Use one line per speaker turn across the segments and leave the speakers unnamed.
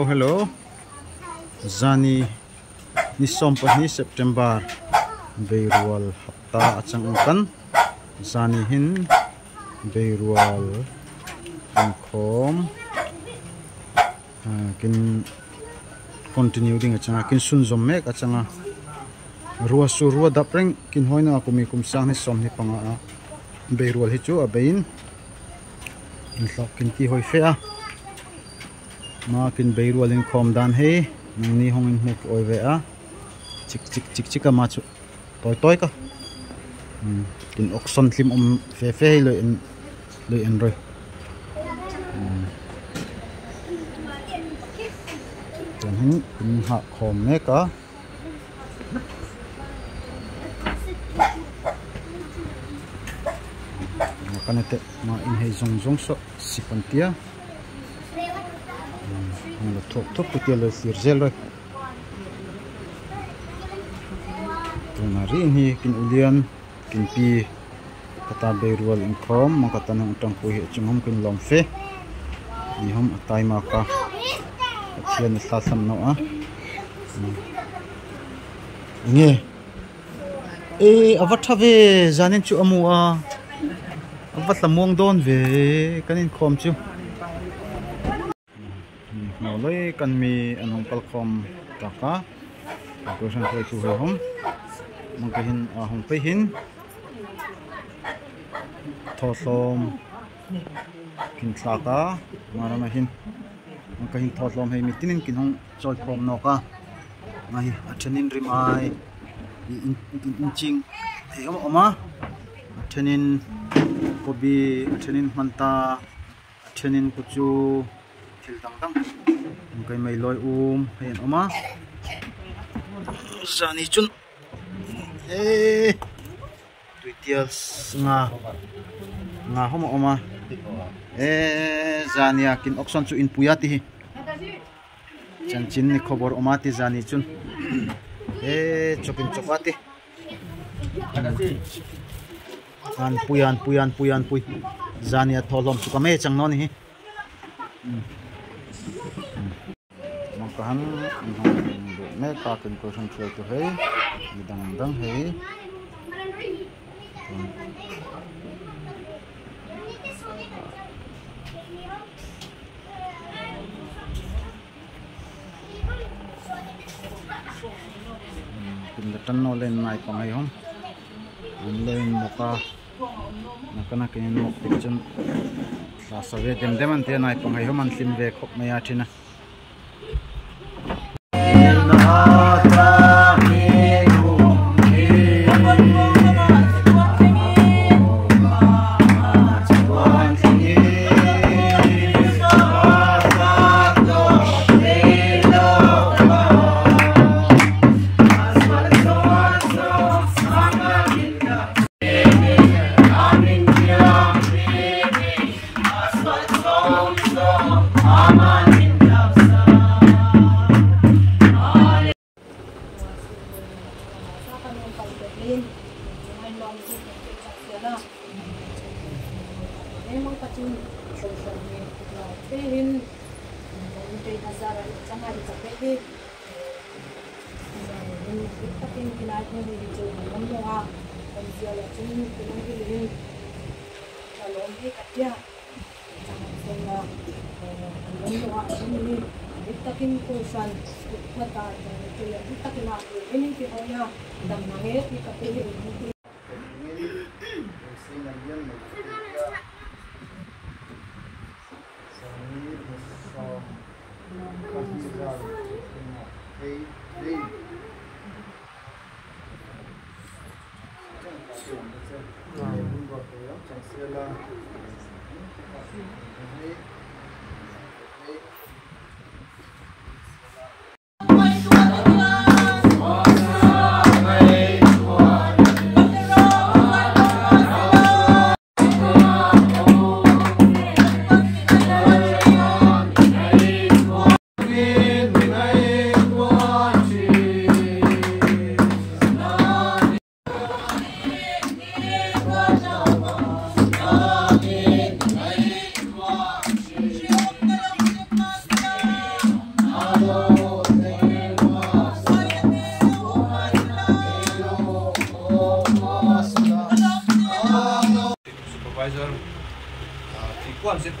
Hello. Zani ni sompa ni September Beirwal hapta achang angkan Zani hin Beirwal angkom kin continue ding achanga kin sunzom mek achanga ruwa surwa dapreng kin hoina kumi kumsang ni som ni panga Beirwal hi chu abein in hlok kin ti hoi fe a ma kin Beirwal in khom dan he nang ni hong in mek oi ve a chik ma chu toy ka kin oxon thlim fe lo in roi dan hin in ha khom mek a kanete ma in hei zong so sipantia lo thok putia lo sirzel roi tunari hi kin ulian kin pi kata Beirwal in khom ma kata nang tang pu hi chungom kin lom fe ni hom atai ma ka thian sa sam no a nge avathave zanin chu amu a avat lamong don ve kanin khom chu loi kan mi anong kalkhom taka ko sang khoi chu hom mang ka hin a hom pe hin thoslom kin thaka marama hin mang ka hin thoslom hei mitinin kin hong choi khom no ka ngai athenin rimai in ching hei oma athenin kobi athenin manta athenin kuchu thil dang kai mai loi hen oma zani chun tuitials nga homa oma zania kin oxon chu in puyati hi chanchin ni khobor oma ti zani chun chopin chopati an puyan zania tholom chu kame chang no ni hi makahan me kakin ko sang thlai tu hei dang hei pindan no len nai pangai hom len moka nakana kin mok tikchen la save dem an te nai pangai hom an sim ve khop me ya thina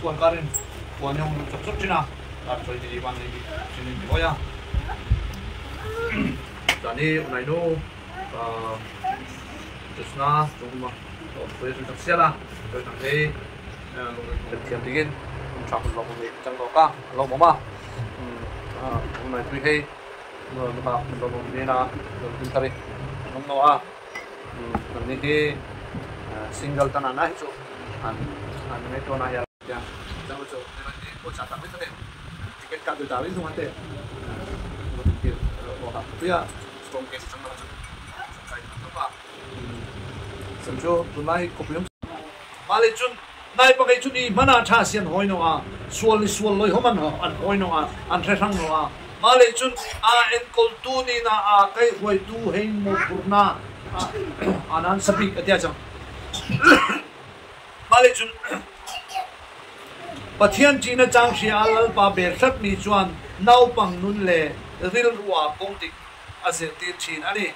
kuan karin kuan yang cocok cina soy di ban ini sini oh ya jadi unai no terus na cuma soy itu tak siapa soy tak deh tiap dingin campur lomo ni cangkok ka lomo mah unai tu hei lupa lomo ni na tari lomo nanti single tanah nah itu an itu nah ya jangan so nanti kocak tapi tadi tiket kado dari itu nanti itu ya strong case sama macam saya apa senjo tunai kopium malejun nai pakai cuni mana chasian hoi no sual loi homan an hoi no an tresang no malejun enkol tu ni na kai hoi tu hein mo purna anan sabik atia jang malejun pathian china chang shial pa bersat mi chuan nau pang nun le ril ruwa pongtik azirtir chin ani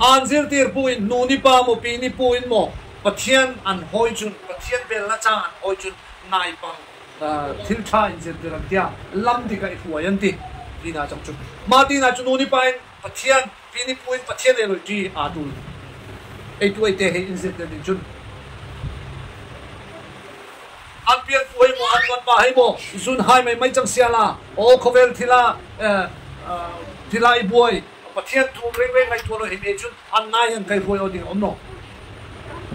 anzirtir puin nuni pa mo pini puin mo pathian an hoi chun pathian bel na chang an hoi chun nai pang thil tha inzirtir an tia lam dika ihuayanti dina chang chun matina chun nuni pa pathian pini puin pathian energy atul eitu ite he inzirtir din chun an pian puai mo an wan pa hai mo zun hai mai chang siala o khovel thila I boy pathian tu reng ngai tu lo he me chun an nai an kai roi oding omno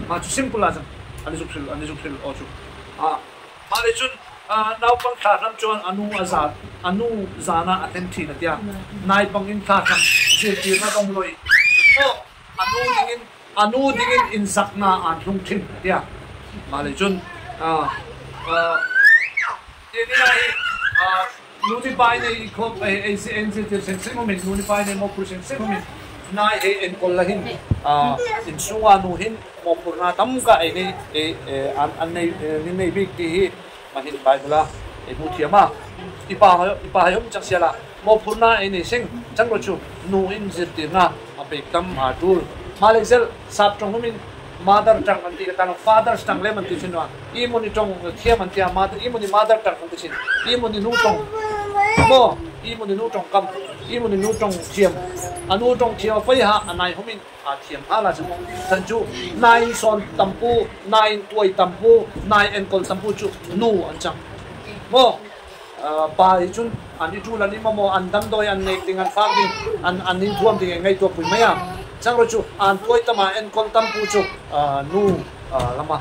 ma chu simple ajang ani zupsil o chu ma le chun nau pang kha ram chuan anu zana atenti na tia nai pang in kha ram je ti na dong loi o anu dingin in sakna an lung thin tia ma le chun ini lah nuni pai ni kop sen moment nuni pai ni mo kursen sen moment nai en kollahin in suwa nu hin mo purna tam ka ini an nei big ti mahin pai bula mu thiama ipa hayom chak siala mo purna ini sing changro chu nu in zirtina ape kam atul malexel sap trong min mother tongue anti ka father tongue le man ti chinwa I moni tong thiam an tia mother I moni mother tongue anti chin I moni nu tong mo I moni nu tong kam I moni nu tong thiam anu tong thiam fai ha anai homin a thiam hala chu sanju nai son tampu nai tuai tampu nai enkol tampu chu nu an chang mo pa chun ani chu lani mo an dam doi an nek ting an fak ding an nin thuam ding ngai to pui maya chang ro chu an tuai tama en kon tam pu chu nu lama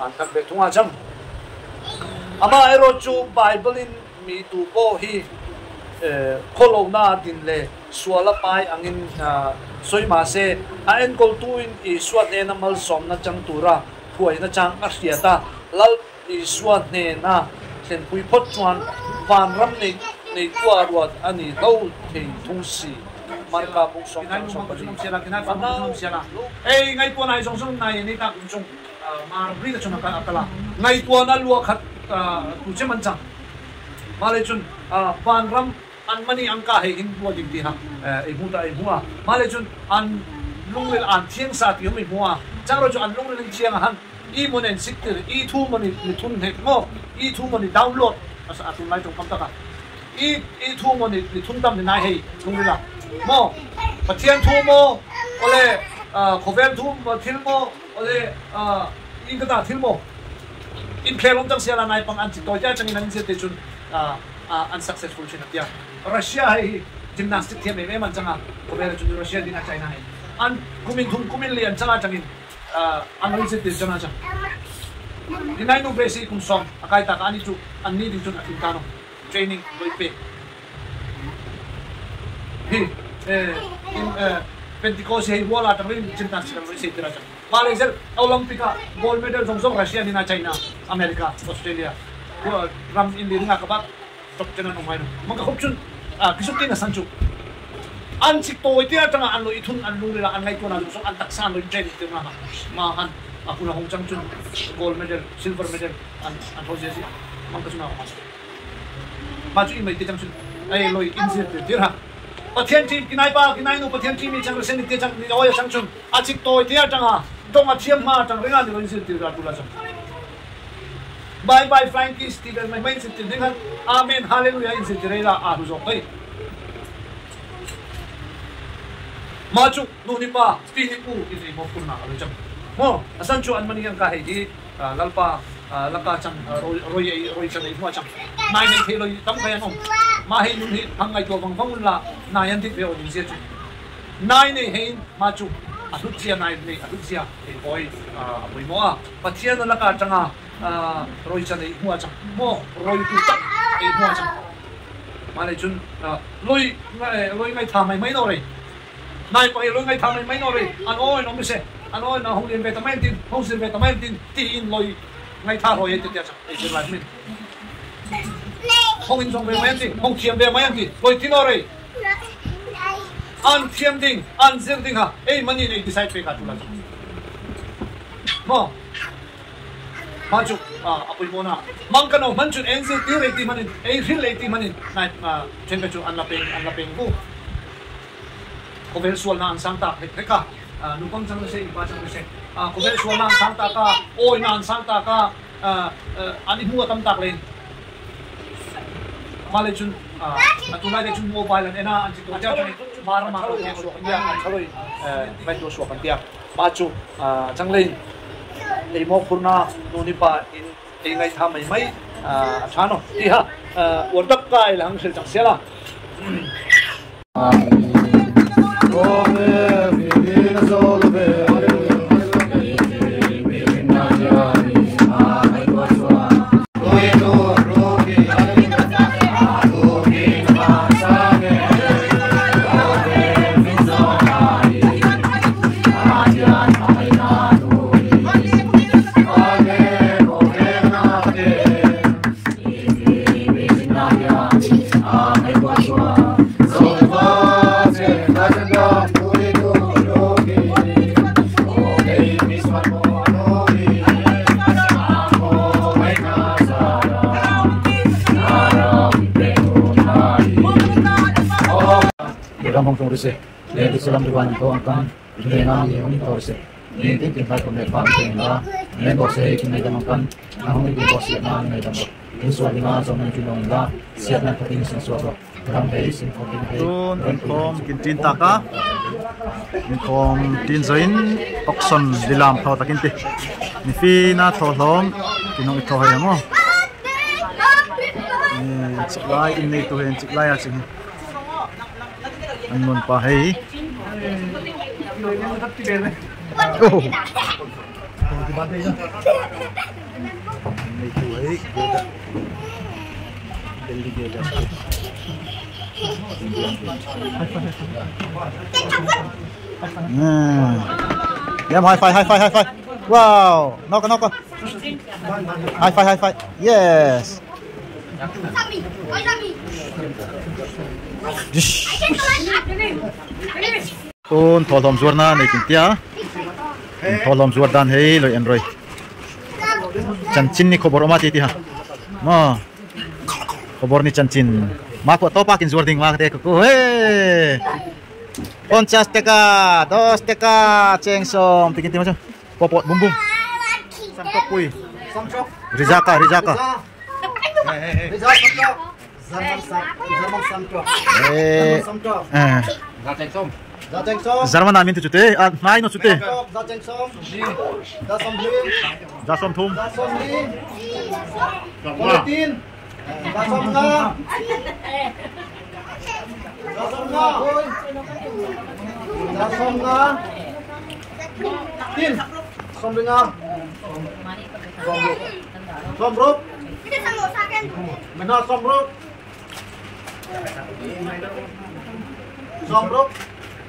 an tak be thunga cham ama ero chu bible in mi tu po hi kholo na din le suala pai angin soi ma se en kol tu in I swat ne na mal som na chang tura huai na chang a hriata lal I swat ne na sen pui phot chuan van ram nei tua ruat ani lo thei thung si marka buk song song pa jum siala kinai fa jum siala ngai tua nai song song nai ni ta chung mar ri da chuna ka atala ngai tua na lua khat tu che man chang male chun van ram an mani angka he in bo dik ti ha mu ta huwa male chun an lungil an thiang sa ti mi huwa chang ro chu an lungil thiang han I monen siktir I thu mani thun he mo I thu mani download asa atun lai tong kam ta ka I thu mani thun tam ni nai he lungila mo pathian thu mo ole khovel thu thil mo ole in ka ta thil mo in khelom tang siala nai pang an chi to ja chang in an se te chun unsuccessful chin atia Russia hai gymnastic thiam me man changa khovel chun Russia dina China hai an kumin lian changa changin an se te changa chang dinai no basic kum song akai ta ani chu an ni din chun atin kano training loi pe in Pentecost hai wala tangin gymnastic loi se tira chang Malaysia Olympic gold medal song Russia dina China America Australia ram in din nga kabak top chana no mai no maka khopchun kisukti na sanchu an sik to itia tanga an lo ithun an lu la an ngai ko na so an taksan lo train te ma han apuna hong chang chun gold medal silver medal an hose si maka chuna ma chu mai te chang chun ai lo injir te dir ha pathian chi kinai no pathian chi mi chang sen te chang ni oya chang chun a sik to itia tanga dong a thiam ma tang renga ni lo injir te ra tu la chang Bye bye Frankie Steven may main sitin dengan amen hallelujah in sitirela ahuzokay maju nuni pa pinipu ini mo puna alujam mo asan chuan maniang kahit di lalpa laka chang roy chang mo chang nai nei thelo tam kaya no mahi nuni hangai to bang bangun la nayan dik veo din sia chu nai nei hein maju atutsia nai nei atutsia oi apoi mo a patsia no laka changa roy chang nei mo chang mo roy tu chang ei mo chang male chun loi ngai tha mai no re nai pa loi ngai tha mai no re an oi no mi se an oi na hong lien betamentin hong sin betamentin ti in loi ngay tha rồi thì chắc ấy sẽ lại mình không in trong về mấy anh chị không chiếm về mấy anh chị tôi tin rồi ăn chiếm đinh ăn riêng đinh hả ấy mà nhìn này decide về cả chủ là mo mà chụp apoi mo na mang cái nào mang chụp anh sẽ tiêu rate manin ấy riêng rate manin này trên cái chụp ăn là peng bu có vẻ sual na ăn sang ta hết cả nung pang sang se iba sang se ko vel sual na sang ta ka oi na sang ta ka ani hu tam tak len male chun atulai de chun mobile an ena an chi to cha chani mar ma ro ke so ya an chaloi mai to so kan tia ba chu chang len ei mo purna nuni pa in ei ngai tha mai thano ti ha world cup kai lang sel chang sela
Ramong tong rese, le selam duan ko angkan, le na ni uni to rese. Ni tin tin pa ko me fa tin la, me ko se ki me dam kan, na hong ni ko se na me dam. Ni so ni ma so me ki long la, siat na patin sin so so. Ram be sin ko tin be.
Tun kom kin tin taka kom tin zain okson dilam tho takin ti ni fi na tho hlom kinong itho hay mo ni chiklai in nei to hen chiklai a ching an mon pa hei oh nei to hei delhi ge ja yeah, high five. Wow, knock. High five. Yes. Tun tholom zuarna nei kintia. Tholom zuar dan hei loi enroi. Chanchin ni khobor oma ti ha. Ma. Khobor ni chanchin. Ma ko to pakin zuar ding ma te ko. Hey. 50 teka, 2 teka, cengsom, bikin tim macam popot bum. Samtok kui. Rizaka.
Rizak samtok. Zarman
namin tu cute, naik no cute. Jasom thum.
Politin. Sombruk. Mana sombruk? Sombruk.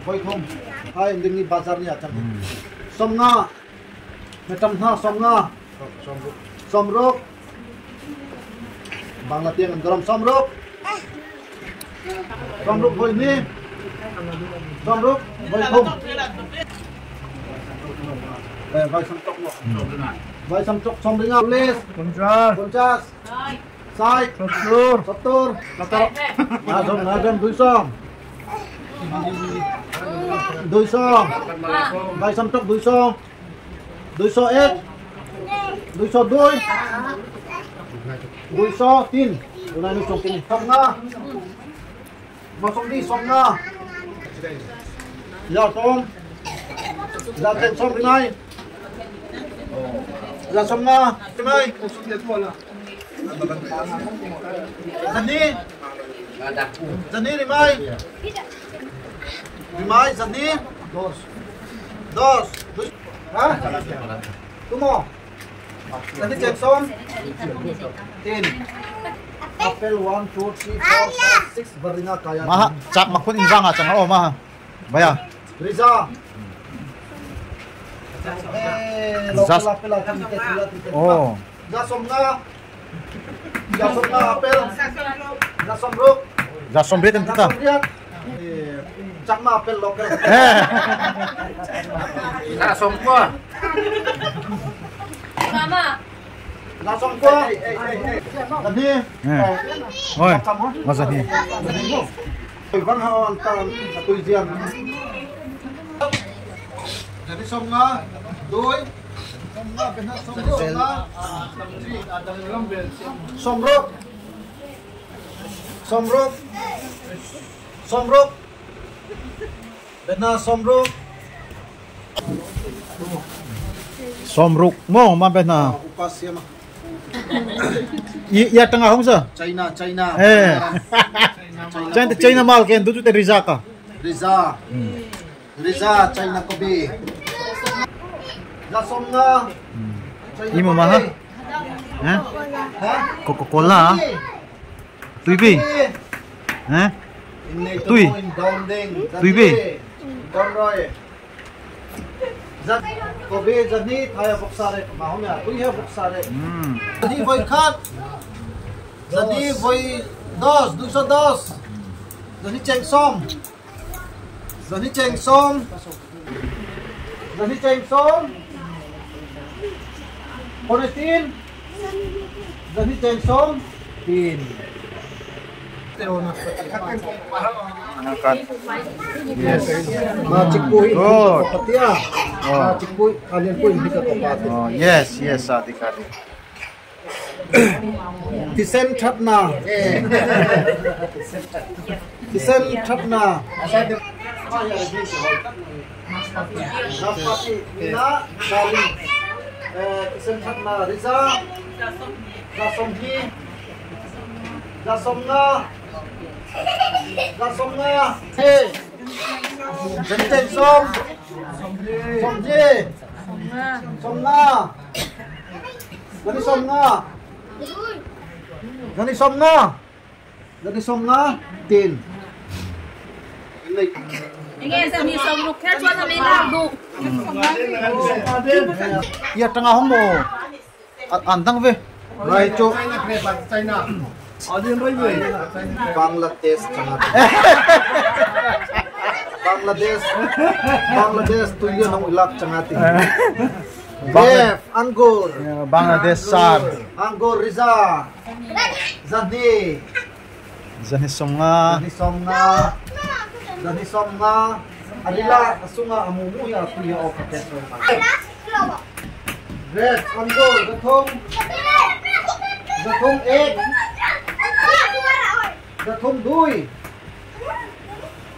Boy thum. Hai ini bazar ni acam. Somnga. Macam ha somnga. Sombruk. Bangla tiang garam sombruk. Sombruk boy ni. Sombruk boy thum. Vai samtok mo. Vai samtok sombringa les. Konjas. Sai. Satur. Nadam 200. 200. Vai samtok 200. 201. 202.
Ruiso, tin. Una ni song tin. Som nga. Masong di som nga. Ya som. Ya ten som nai. Ya som nga. Nai. Zani. Zani ni mai. Ni mai zani. Dos. Ha? Tumo. Zani cek som. Tin. Apel 1, 2, 3, 4, 5, 6 Barina kaya.
Maha, cak makun injang cang oh maha. Baya.
Riza.
Zas. Oh.
Zasom nga. Zasom nga apel. Zasom ruk.
Zasom bit kita.
Zasom riat. Cak ma apel lokal.
Zasom ko.
Mama.
Zasom ko. Tadi.
Oi. Masa ni.
Van hawan tan satu jian. Jadi som nga. Doi. Som nga benar som nga. Somruk. Somruk. Somruk. Benar somruk.
Somruk mo mabet na.
Upas ya mah.
Ya tengah hong sa.
China, China.
China mal ken dudu te rizaka.
Riza. Riza, China kopi. Zasom nga.
Imo maha. Ha? Coca-Cola. Tuibi. Ha? Tui. Tuibi.
Donroy. Zat kopi jadi thaya boksare mahomya. Tui hai boksare. Jadi voi khat. Jadi voi 210. Jadi cheng som. Jadi cheng som. Jadi cheng som. Konetin. Jadi cheng som. Tin.
Angkat. Yes.
Cikpui.
Good.
Patia. Cikpui kalian pun bisa tepat.
Oh, yes, yes, adik-adik.
Tisen Chatna. Tisen Chatna. Naspati Ina Kali. Tisen Chatna Riza. Zasomhi. Zasomna. Zasomna. Hey. Jenteng som. Somji. Somna. Gani somna. Gani somna. Gani somna. Tin.
Ingin sa ni som ruk kaya tuan kami lagu.
Ya tengah hong mo. Antang ve.
Raicho. Bangladesh sangat. Bangladesh tu dia nang ilak cangati. Bef, anggur.
Bangladesh sar.
Anggur Riza. Zadi.
Zani songa.
Zani somna. Adila sunga amumu ya kuya o kateso. Red, anggur, gathong ek. Gathong dui.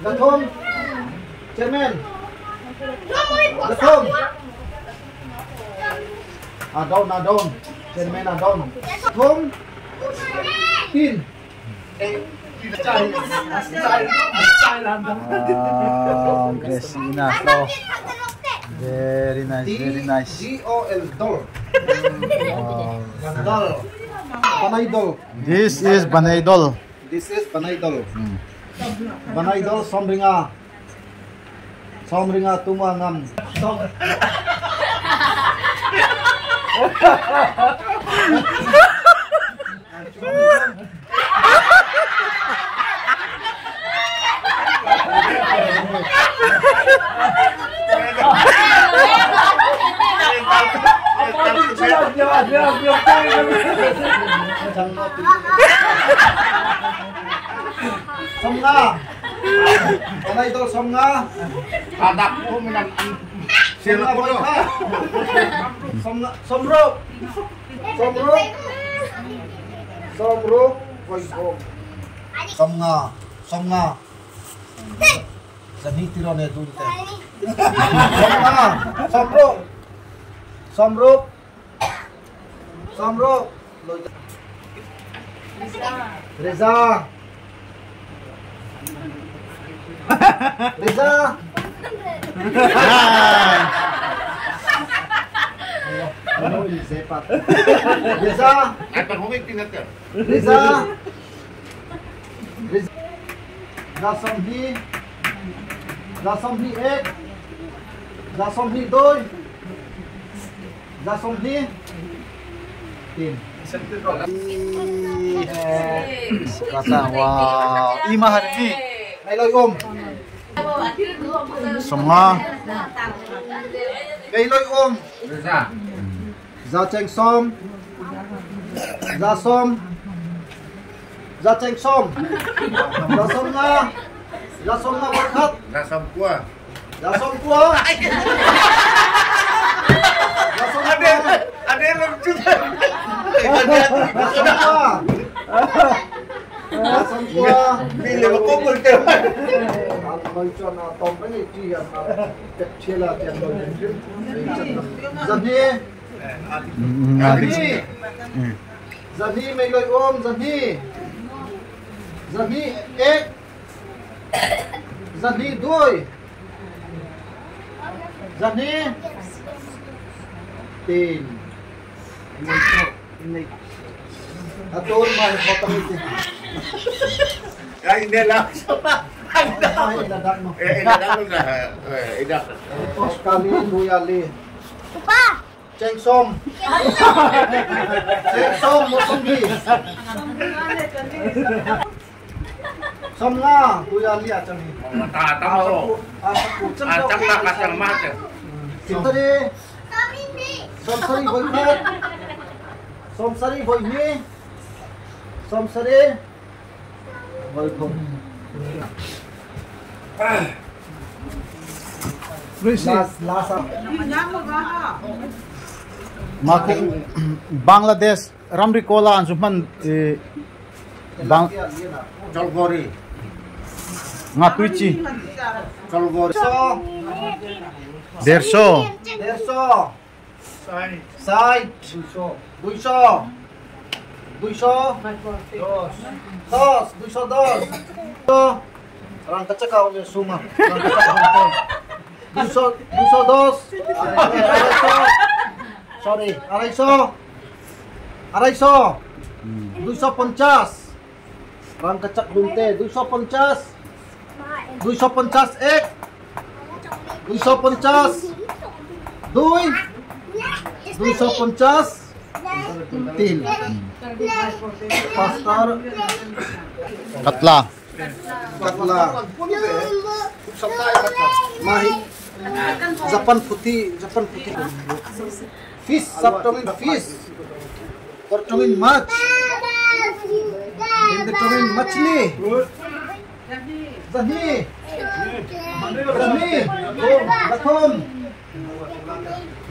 Gathong cemen. Gathong. Adon. Cemen adon. Gathong tin.
Gresina so. Very nice.
DOL dol. Dol. Banaidol.
This is Banaidol.
Banaidol somringa. Somringa tumangam. Somnga. Banaidol somnga.
Adak mo minang
Somnga boyka. Somnga somrok. Somruk Voikom Somnga Zani tirone dunte Somruk Reza Ano yung sepat? Reza!
Ay, pag humig pinatya.
Reza! Zasomhi ek! Zasomhi doy! Zasomhi! Tin. Kasa, wow! Ima hari ni! Kailoy Semua Kailoy Za cheng som Za som nga berkat
Nasam kuah.
Za som kuah
Ada yang lucu.
Za som kuah
Bila berkumpul ke?
Zani may loy Zani ek Zani doy Zani tin Aton may potong ito
Ay, hindi lang.
Iladak mo
Idadak mo na. Idak.
Pos kali duyali Cheng som Mosonggi Som nga duyali acang ni
Tatang mo. Acang na kasang mata.
Sintari Somsari boykot Somsari boyni Somsari boykot Last Maku Bangladesh Ramri Kola Ansuman Bang
Cholgori.
Ngatuichi
Cholgori.
Derso Side 202 Orang kecekau ni suma. Sorry, Araiso. 250. Orang kecek bunte 250. 250 ek. 250. 250. Til. Pastor. Katla. Mahi. Japan putih. Fish, subtomin fish. Kortomin mach. Indetomin machli. Zahi.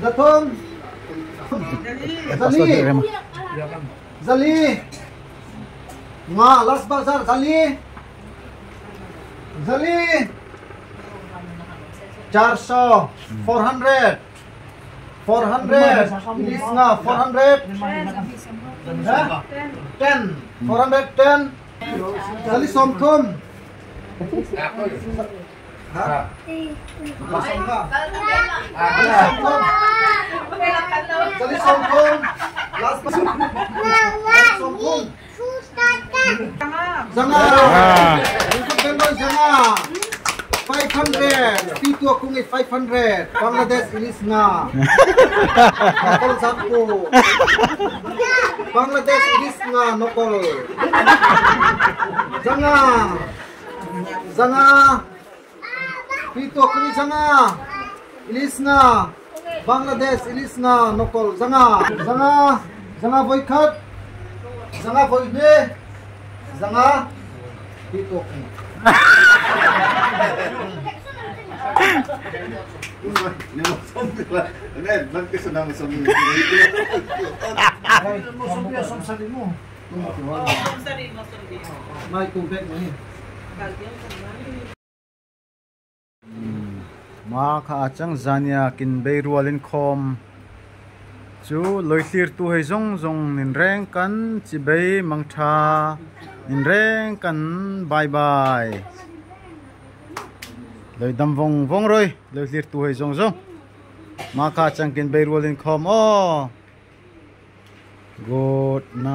Gatom. Zali. Ma, last bazar Zali. 400 Ilis nga 400 10 410 Zali somtum Zali somtum last somtum Zanga Zanga 500 Pitu aku ngi 500 Bangladesh ilis nga Nokol saku Bangladesh ilis nga nokol Zanga Pitu aku ngi zanga ilis nga Bangladesh ilis nga nokol Zanga boycott Zanga boyne Zanga Pitu aku mai cùng tết này mà khá chẳng zania kin bay rualin khom chú lôi tir tu hay zong zong nin reng kan chi bay mang tha nin reng kan bye bye lôi đâm vong vong rồi lôi tir tu hay zong zong mà khá chẳng kin bay rualin khom good night